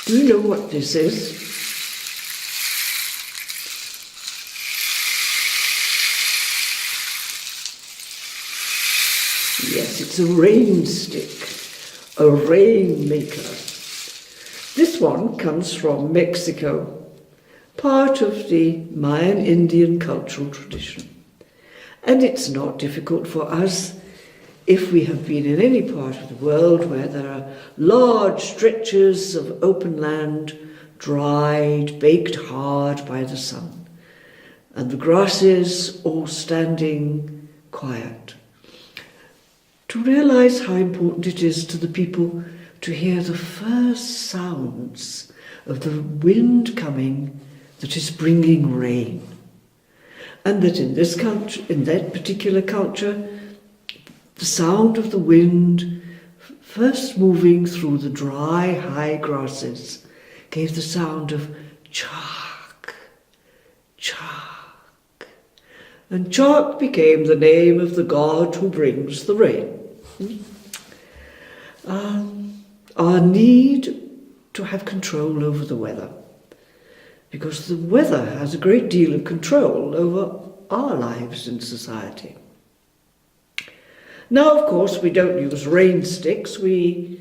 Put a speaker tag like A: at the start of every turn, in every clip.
A: Do you know what this is? Yes, it's a rain stick, a rainmaker. This one comes from Mexico, part of the Mayan Indian cultural tradition. And it's not difficult for us, if we have been in any part of the world where there are large stretches of open land, dried, baked hard by the sun, and the grasses all standing quiet, to realize how important it is to the people to hear the first sounds of the wind coming that is bringing rain. And that in this culture, in that particular culture, the sound of the wind first moving through the dry, high grasses gave the sound of chark, chark. And chark became the name of the god who brings the rain. Our need to have control over the weather, because the weather has a great deal of control over our lives in society. Now, of course, we don't use rain sticks, we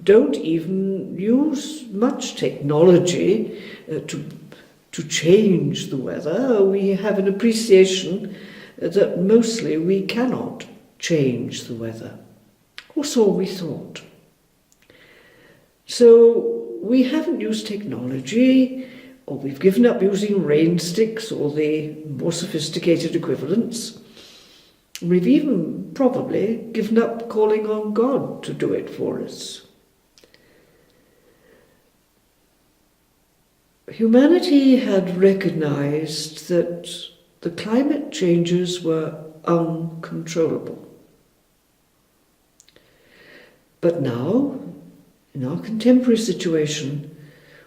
A: don't even use much technology to change the weather. We have an appreciation that mostly we cannot change the weather, or so we thought. So we haven't used technology, or we've given up using rain sticks or the more sophisticated equivalents. We've even probably given up calling on God to do it for us. Humanity had recognized that the climate changes were uncontrollable. But now, in our contemporary situation,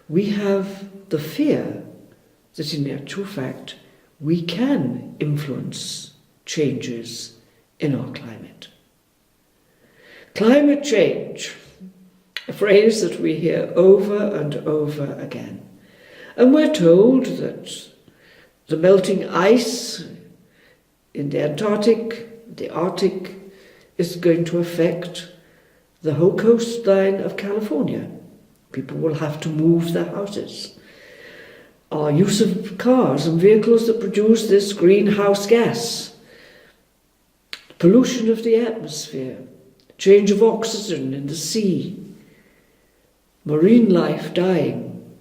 A: we have the fear that in actual fact we can influence changes in our climate. Climate change, a phrase that we hear over and over again. And we're told that the melting ice in the Antarctic, the Arctic, is going to affect the whole coastline of California. People will have to move their houses. Our use of cars and vehicles that produce this greenhouse gas, pollution of the atmosphere, change of oxygen in the sea, marine life dying.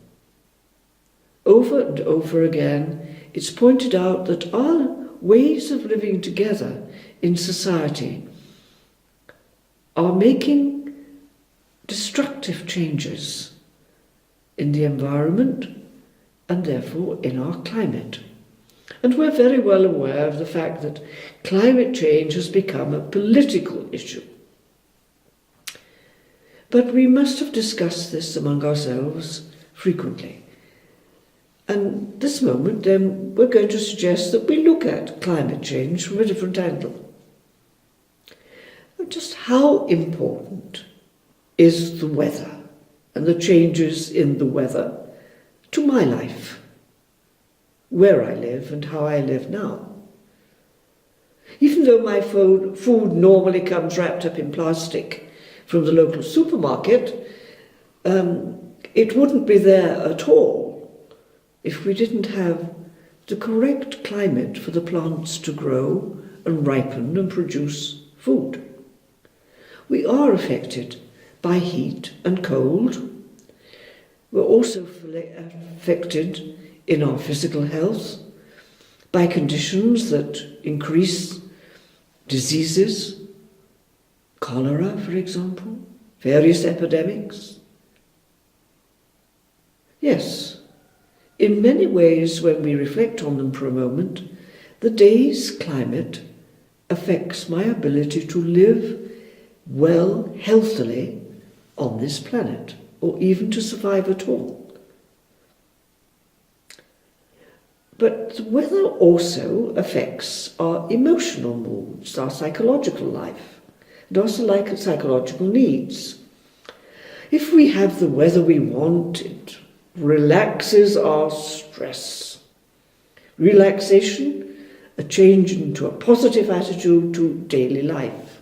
A: Over and over again, it's pointed out that our ways of living together in society are making destructive changes in the environment and therefore in our climate. And we're very well aware of the fact that climate change has become a political issue. But we must have discussed this among ourselves frequently. And this moment, then, we're going to suggest that we look at climate change from a different angle. Just how important is the weather and the changes in the weather to my life, where I live and how I live now? Even though my food normally comes wrapped up in plastic from the local supermarket, it wouldn't be there at all if we didn't have the correct climate for the plants to grow and ripen and produce food. We are affected by heat and cold. We're also affected in our physical health by conditions that increase diseases, cholera, for example, various epidemics. Yes, in many ways, when we reflect on them for a moment, the day's climate affects my ability to live well, healthily on this planet, or even to survive at all. But the weather also affects our emotional moods, our psychological life, and also like psychological needs. If we have the weather we want, it relaxes our stress. Relaxation, a change into a positive attitude to daily life.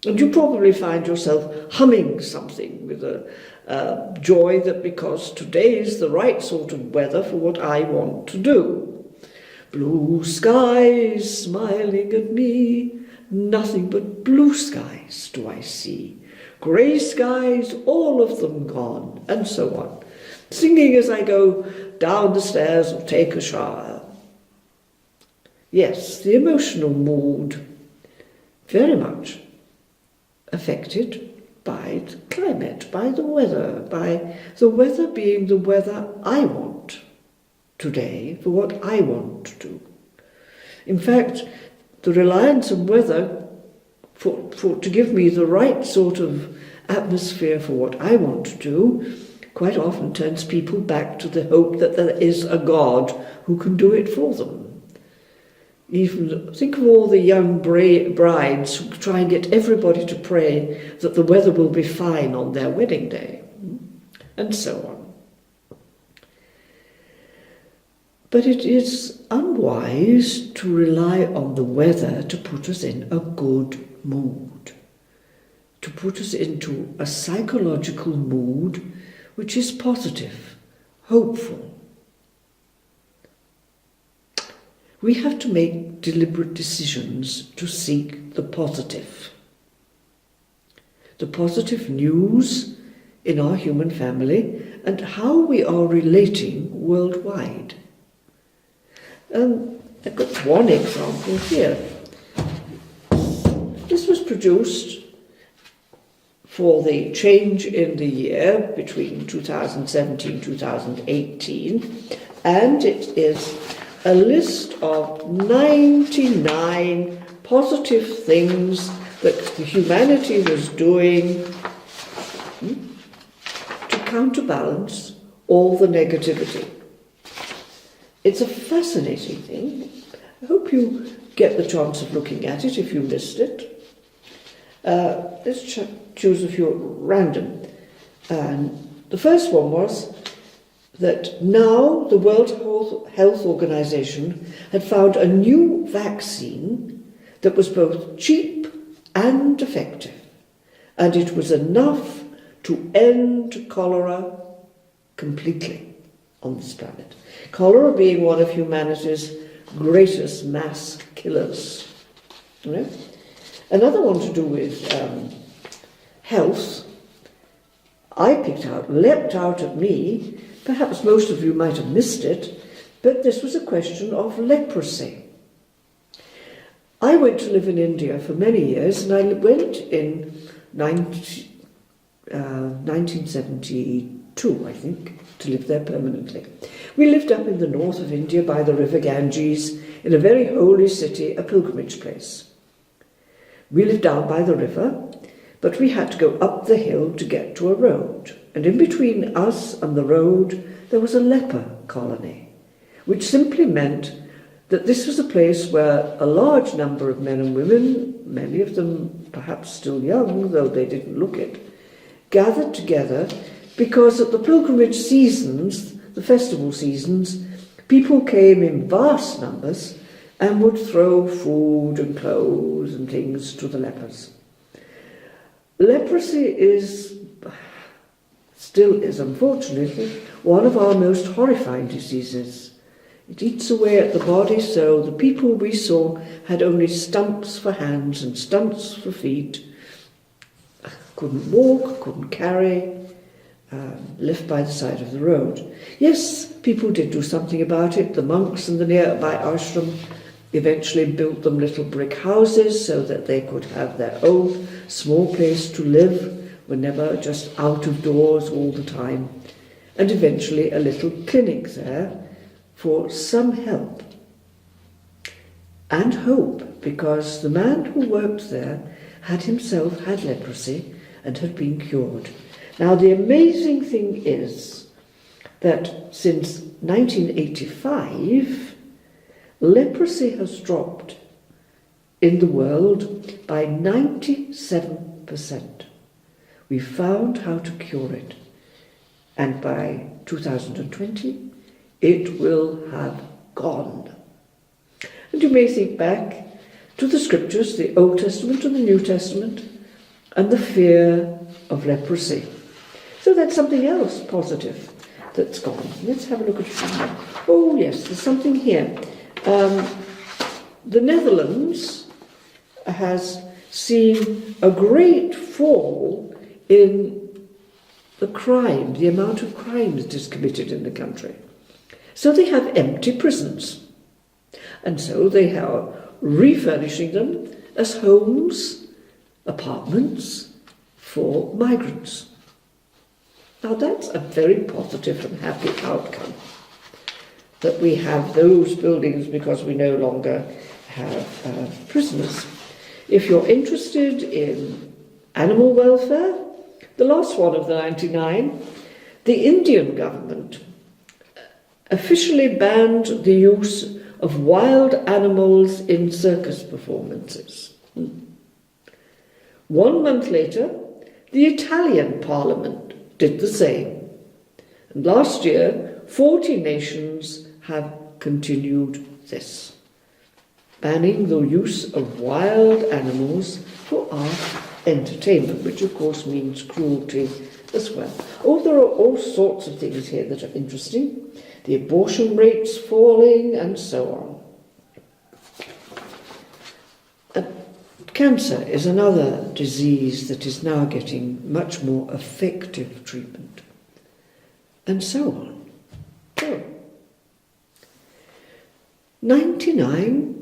A: And you probably find yourself humming something with a joy that because today is the right sort of weather for what I want to do. Blue skies smiling at me, nothing but blue skies do I see. Grey skies, all of them gone, and so on. Singing as I go down the stairs or take a shower. Yes, the emotional mood, very much affected by the climate, by the weather being the weather I want today for what I want to do. In fact, the reliance on weather to give me the right sort of atmosphere for what I want to do quite often turns people back to the hope that there is a God who can do it for them. Even think of all the young brides who try and get everybody to pray that the weather will be fine on their wedding day, and so on. But it is unwise to rely on the weather to put us in a good mood, to put us into a psychological mood which is positive, hopeful. We have to make deliberate decisions to seek the positive news in our human family and how we are relating worldwide. I've got one example here. This was produced for the change in the year between 2017 and 2018, and it is a list of 99 positive things that humanity was doing to counterbalance all the negativity. It's a fascinating thing. I hope you get the chance of looking at it if you missed it. Let's choose a few at random. The first one was that now the World Health Organization had found a new vaccine that was both cheap and effective, and it was enough to end cholera completely on this planet. Cholera being one of humanity's greatest mass killers. Right? Another one to do with health, leapt out at me. Perhaps most of you might have missed it, but this was a question of leprosy. I went to live in India for many years, and I went in 1972, I think, to live there permanently. We lived up in the north of India by the river Ganges, in a very holy city, a pilgrimage place. We lived down by the river, but we had to go up the hill to get to a road. And in between us and the road, there was a leper colony, which simply meant that this was a place where a large number of men and women, many of them perhaps still young, though they didn't look it, gathered together because at the pilgrimage seasons, the festival seasons, people came in vast numbers and would throw food and clothes and things to the lepers. Leprosy still is unfortunately one of our most horrifying diseases. It eats away at the body, so the people we saw had only stumps for hands and stumps for feet, couldn't walk, couldn't carry, left by the side of the road. Yes, people did do something about it. The monks in the nearby ashram eventually built them little brick houses so that they could have their own small place to live, were never just out of doors all the time, and eventually a little clinic there for some help and hope, because the man who worked there had himself had leprosy and had been cured. Now the amazing thing is that since 1985, leprosy has dropped in the world by 97%. We found how to cure it. And by 2020, it will have gone. And you may think back to the scriptures, the Old Testament and the New Testament, and the fear of leprosy. So that's something else positive that's gone. Let's have a look at it. Oh yes, there's something here. The Netherlands has seen a great fall in the crime, the amount of crime that is committed in the country. So they have empty prisons. And so they are refurnishing them as homes, apartments for migrants. Now that's a very positive and happy outcome, that we have those buildings because we no longer have prisoners. If you're interested in animal welfare, the last one of the 99, the Indian government officially banned the use of wild animals in circus performances. 1 month later, the Italian parliament did the same. And last year, 40 nations have continued this, banning the use of wild animals for art entertainment, which of course means cruelty as well. Oh, there are all sorts of things here that are interesting. The abortion rates falling and so on. Cancer is another disease that is now getting much more effective treatment, and so on. So, 99,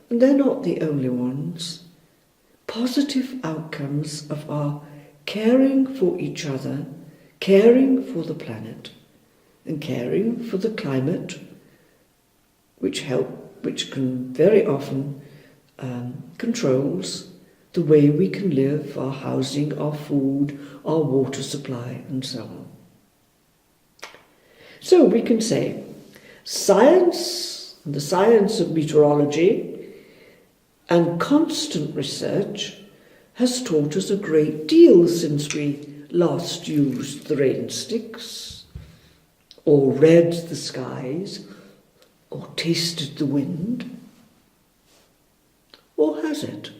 A: and they're not the only ones, positive outcomes of our caring for each other, caring for the planet, and caring for the climate, which can very often controls the way we can live, our housing, our food, our water supply, and so on. So we can say science, the science of meteorology, and constant research has taught us a great deal since we last used the rain sticks, or read the skies, or tasted the wind. Or has it?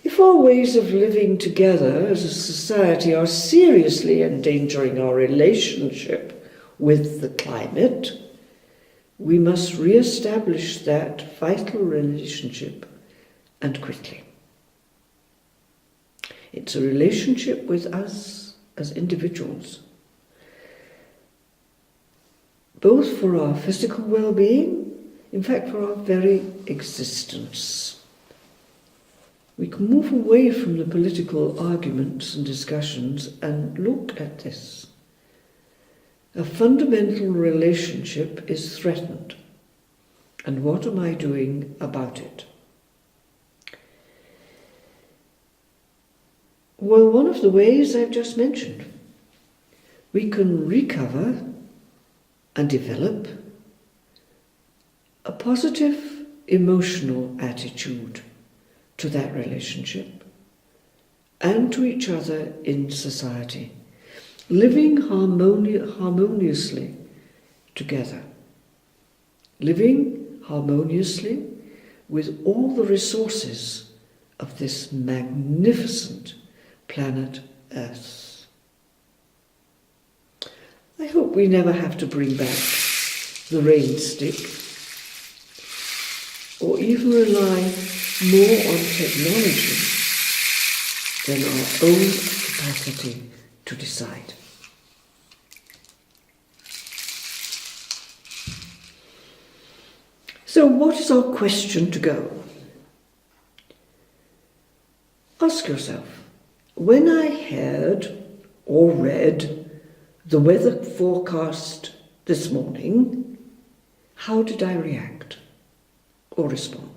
A: If our ways of living together as a society are seriously endangering our relationship with the climate, we must re-establish that vital relationship, and quickly. It's a relationship with us as individuals, both for our physical well-being, in fact for our very existence. We can move away from the political arguments and discussions and look at this. A fundamental relationship is threatened, and what am I doing about it? Well, one of the ways I've just mentioned. We can recover and develop a positive emotional attitude to that relationship and to each other in society, living harmoniously together, living harmoniously with all the resources of this magnificent planet Earth. I hope we never have to bring back the rain stick, or even rely more on technology than our own capacity to decide. So what is our question to go? Ask yourself, when I heard or read the weather forecast this morning, how did I react or respond?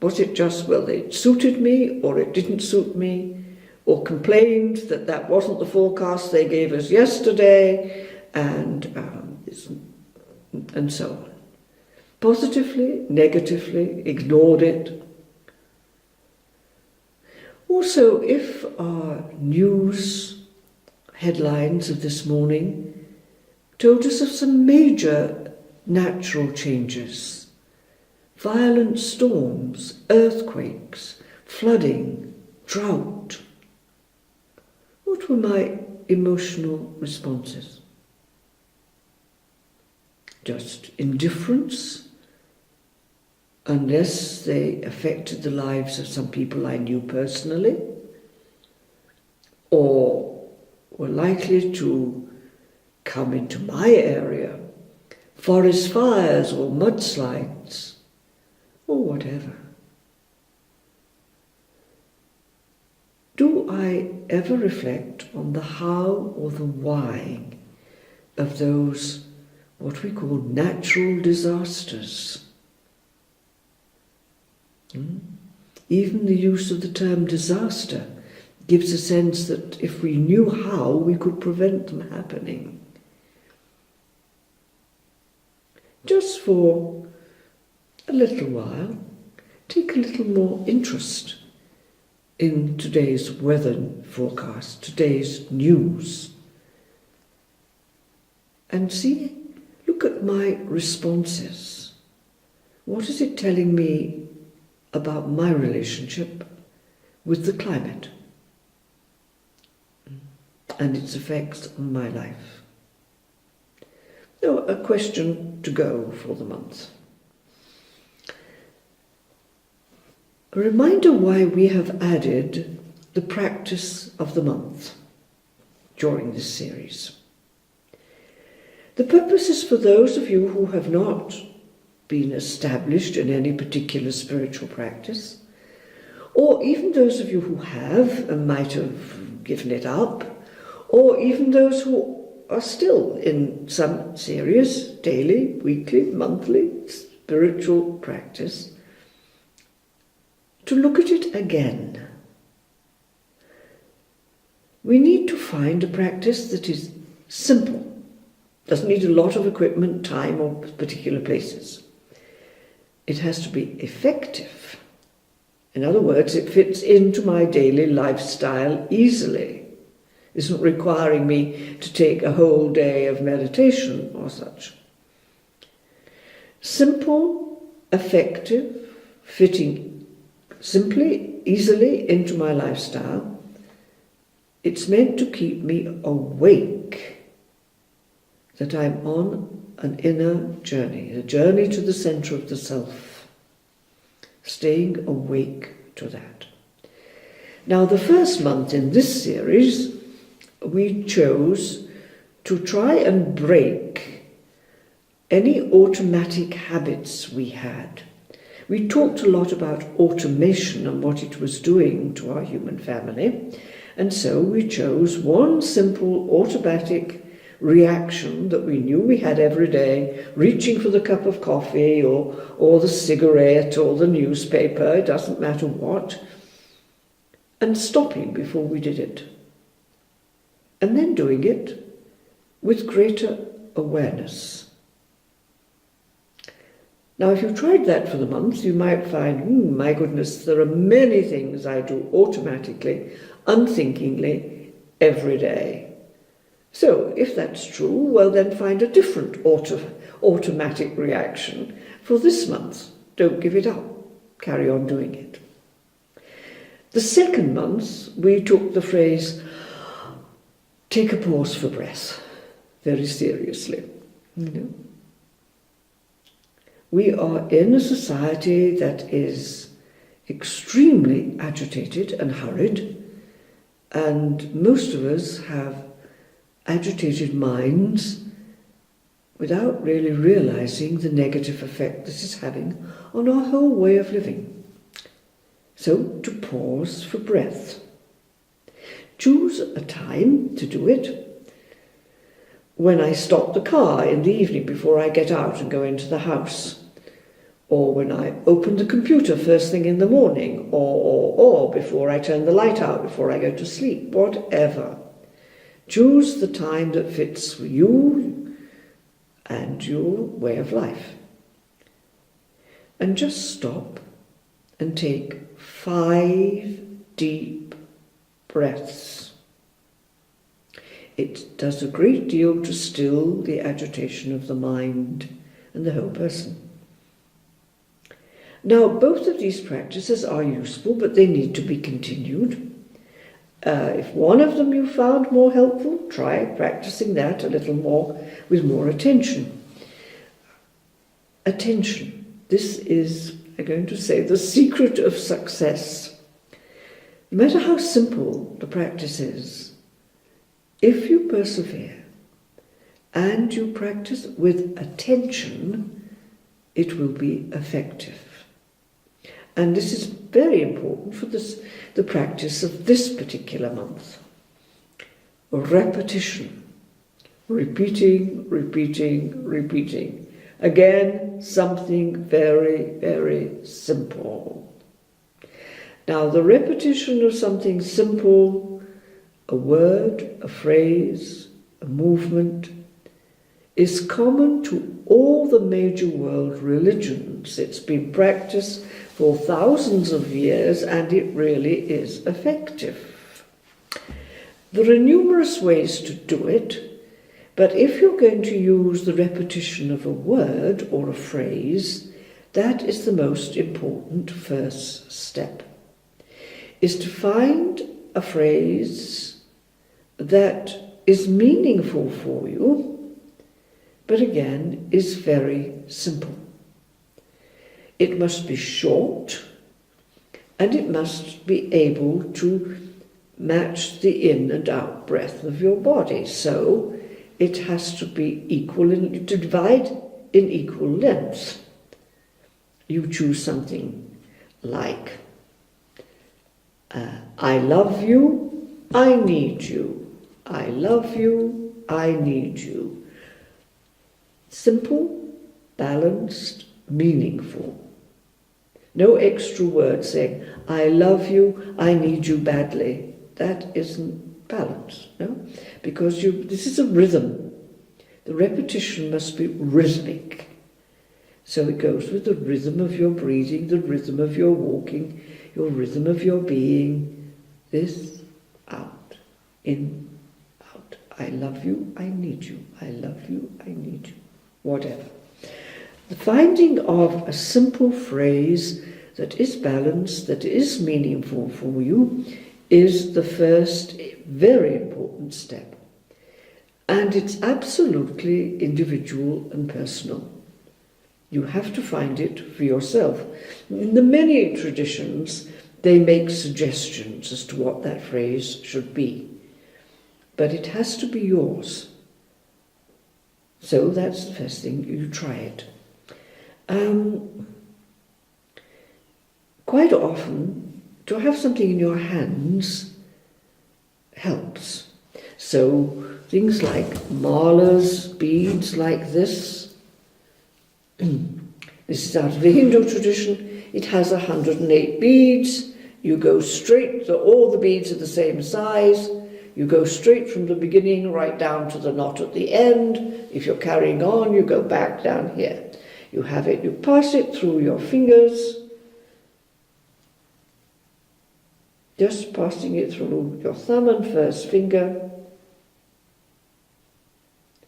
A: Was it just, well, it suited me, or it didn't suit me, or complained that that wasn't the forecast they gave us yesterday, and so on? Positively, negatively, ignored it, Also, if our news headlines of this morning told us of some major natural changes, violent storms, earthquakes, flooding, drought, what were my emotional responses? Just indifference, unless they affected the lives of some people I knew personally, or were likely to come into my area, forest fires or mudslides, or whatever. Do I ever reflect on the how or the why of those, what we call natural disasters? Even the use of the term disaster gives a sense that if we knew how, we could prevent them happening. Just for a little while, take a little more interest in today's weather forecast, today's news, and look at my responses. What is it telling me about my relationship with the climate and its effects on my life? Now, a question to go for the month. A reminder why we have added the practice of the month during this series. The purpose is for those of you who have not been established in any particular spiritual practice, or even those of you who have and might have given it up, or even those who are still in some serious daily, weekly, monthly spiritual practice, to look at it again. We need to find a practice that is simple, doesn't need a lot of equipment, time, or particular places. It has to be effective. In other words, it fits into my daily lifestyle easily. It isn't requiring me to take a whole day of meditation or such. Simple, effective, fitting simply, easily into my lifestyle. It's meant to keep me awake, that I'm on an inner journey, a journey to the center of the self, staying awake to that. Now, the first month in this series, we chose to try and break any automatic habits we had. We talked a lot about automation and what it was doing to our human family, and so we chose one simple automatic reaction that we knew we had every day, reaching for the cup of coffee or the cigarette or the newspaper, it doesn't matter what, and stopping before we did it, and then doing it with greater awareness. Now, if you tried that for the month, you might find, my goodness, there are many things I do automatically, unthinkingly, every day. So, if that's true, well, then find a different automatic reaction for this month. Don't give it up. Carry on doing it. The second month, we took the phrase, take a pause for breath, very seriously. We are in a society that is extremely agitated and hurried, and most of us have agitated minds without really realizing the negative effect this is having on our whole way of living. So, to pause for breath. Choose a time to do it. When I stop the car in the evening before I get out and go into the house, or when I open the computer first thing in the morning, or before I turn the light out, before I go to sleep, whatever. Choose the time that fits for you and your way of life. And just stop and take 5 deep breaths. It does a great deal to still the agitation of the mind and the whole person. Now, both of these practices are useful, but they need to be continued. If one of them you found more helpful, try practicing that a little more with more attention. Attention. This is, I'm going to say, the secret of success. No matter how simple the practice is, if you persevere and you practice with attention, it will be effective. And this is very important for the practice of this particular month. Repetition. Repeating, repeating, repeating. Again, something very, very simple. Now, the repetition of something simple, a word, a phrase, a movement, is common to all the major world religions. It's been practiced for thousands of years, and it really is effective. There are numerous ways to do it, but if you're going to use the repetition of a word or a phrase, that is the most important first step, is to find a phrase that is meaningful for you, but again is very simple. It must be short, and it must be able to match the in and out breath of your body. So it has to be equal, to divide in equal lengths. You choose something like, I love you, I need you. I love you, I need you. Simple, balanced, meaningful. No extra words saying, I love you, I need you badly. That isn't balance, no? Because this is a rhythm. The repetition must be rhythmic. So it goes with the rhythm of your breathing, the rhythm of your walking, your rhythm of your being. This, out, in, out. I love you, I need you. I love you, I need you. Whatever. The finding of a simple phrase that is balanced, that is meaningful for you, is the first very important step. And it's absolutely individual and personal. You have to find it for yourself. In the many traditions, they make suggestions as to what that phrase should be. But it has to be yours. So that's the first thing, you try it. Quite often, to have something in your hands helps. So things like malas, beads like this. This is out of the Hindu tradition. It has 108 beads. You go straight, all the beads are the same size. You go straight from the beginning right down to the knot at the end. If you're carrying on, you go back down here. You have it, you pass it through your fingers, just passing it through your thumb and first finger,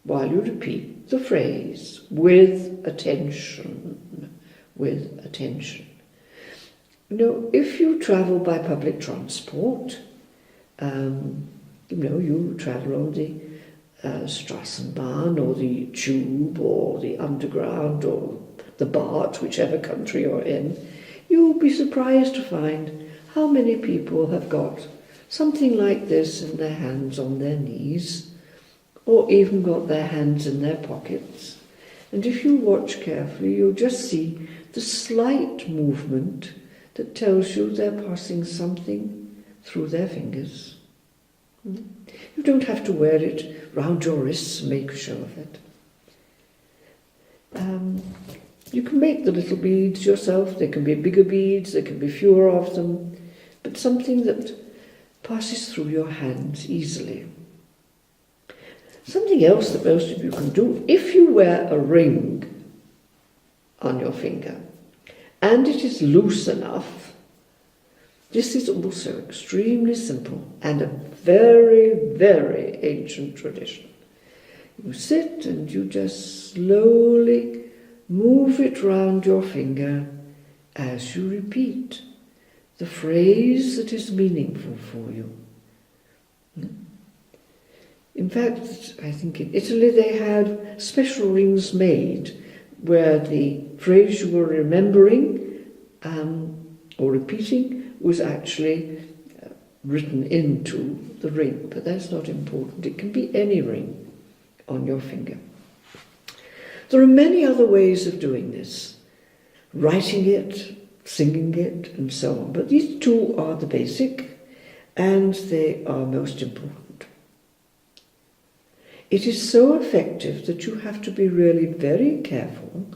A: while you repeat the phrase with attention, with attention. You know, if you travel by public transport, you travel on the Straßenbahn or the tube or the underground or the BART, whichever country you're in, you'll be surprised to find how many people have got something like this in their hands on their knees, or even got their hands in their pockets. And if you watch carefully, you'll just see the slight movement that tells you they're passing something through their fingers. You don't have to wear it round your wrists and make a show of it. You can make the little beads yourself. There can be bigger beads, there can be fewer of them, but something that passes through your hands easily. Something else that most of you can do, if you wear a ring on your finger and it is loose enough, This is also extremely simple and a very, very ancient tradition. You sit and you just slowly move it round your finger as you repeat the phrase that is meaningful for you. In fact, I think in Italy they had special rings made where the phrase you were remembering or repeating was actually written into the ring, but that's not important. It can be any ring on your finger. There are many other ways of doing this, writing it, singing it, and so on, but these two are the basic, and they are most important. It is so effective that you have to be really very careful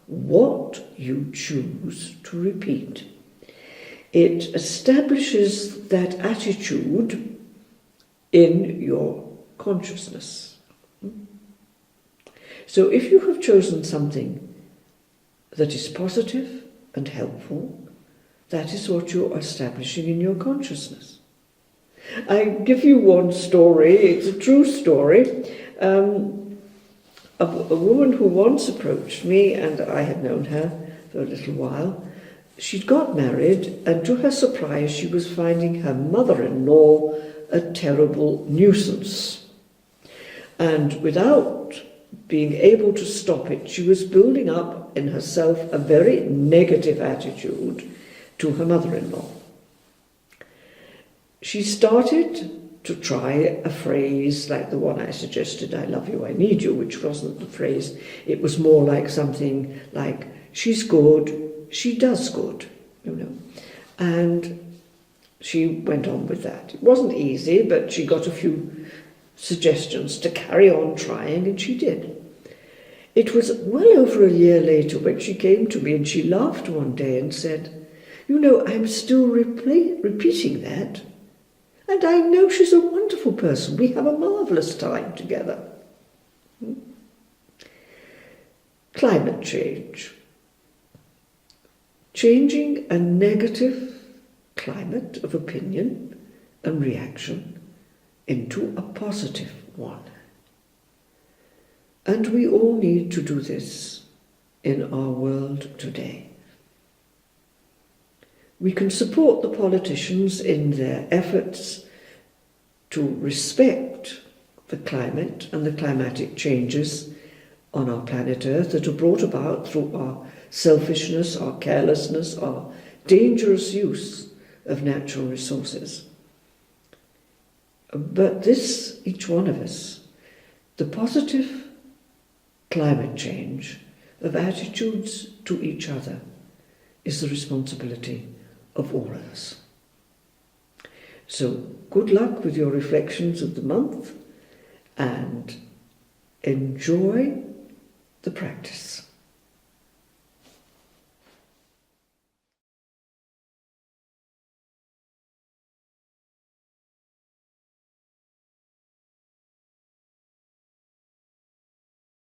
A: what you choose to repeat. It establishes that attitude in your consciousness. So if you have chosen something that is positive and helpful, that is what you're establishing in your consciousness. I give you one story, it's a true story. A woman who once approached me, and I had known her for a little while, she'd got married, and to her surprise she was finding her mother-in-law a terrible nuisance. And without being able to stop it, she was building up in herself a very negative attitude to her mother-in-law. She started to try a phrase like the one I suggested, I love you, I need you, which wasn't the phrase. It was more like something like, she's good, she does good, And she went on with that. It wasn't easy, but she got a few suggestions to carry on trying, and she did. It was well over a year later when she came to me and she laughed one day and said, I'm still repeating that. And I know she's a wonderful person. We have a marvellous time together. Climate change. Changing a negative climate of opinion and reaction into a positive one. And we all need to do this in our world today. We can support the politicians in their efforts to respect the climate and the climatic changes on our planet Earth that are brought about through our selfishness, our carelessness, our dangerous use of natural resources. But this, each one of us, the positive climate change of attitudes to each other is the responsibility of all of us. So good luck with your reflections of the month and enjoy the practice.